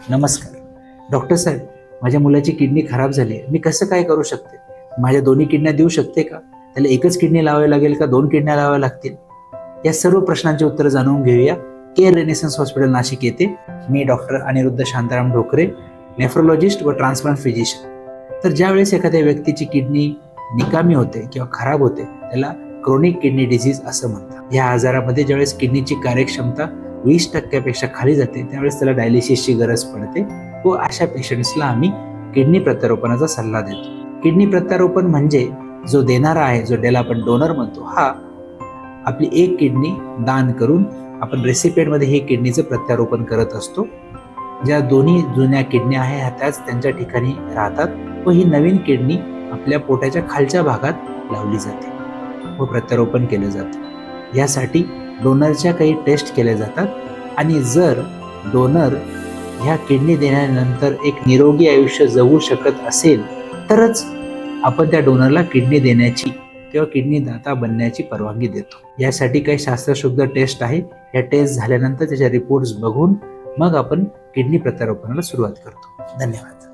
नमस्कार डॉक्टर साहेब, माझ्या मुलाची किडनी खराब झाली आहे. मी कसं काय करू शकते? माझ्या दोन्ही किडन्या देऊ शकते का? त्याला एकच किडनी लावावी लागेल का 2 किडन्या लावाव्या लागतील? या सर्व प्रश्नांची उत्तरं जाणून घेऊया केअर रेनेसन्स हॉस्पिटल नाशिक येथे. मी डॉक्टर अनिरुद्ध शांताराम ढोकरे, नेफ्रोलॉजिस्ट व ट्रान्सप्लांट फिजिशियन. तर ज्यावेळेस एखाद्या व्यक्तीची किडनी निकामी होते किंवा खराब होते त्याला क्रोनिक किडनी डिसीज असं म्हणतात. या आजारामध्ये ज्यावेळेस किडनीची कार्यक्षमता 20% खाली जाते त्यावेळेस त्याला डायलिसिसची गरज पडते व अशा पेशंट्सला आम्ही किडनी प्रत्यारोपणाचा सल्ला देतो. किडनी प्रत्यारोपण म्हणजे जो देणारा आहे, जो ज्याला आपण डोनर म्हणतो, हा आपली एक किडनी दान करून आपण रेसिपिएंटमध्ये हे किडनीचं प्रत्यारोपण करत असतो. ज्या दोन्ही जुन्या किडन्या आहे त्याच त्यांच्या ठिकाणी राहतात व ही नवीन किडनी आपल्या पोटाच्या खालच्या भागात लावली जाते व प्रत्यारोपण केलं जातं. यासाठी डोनरच्या काही टेस्ट केल्या जातात आणि जर डोनर ह्या किडनी देण्यानंतर एक निरोगी आयुष्य जगू शकत असेल तरच आपण त्या डोनरला किडनी देण्याची किंवा किडनी दाता बनण्याची परवानगी देतो. यासाठी काही शास्त्रशुद्ध टेस्ट आहे. या टेस्ट झाल्यानंतर त्याच्या रिपोर्ट्स बघून मग आपण किडनी प्रत्यारोपणाला सुरुवात करतो. धन्यवाद.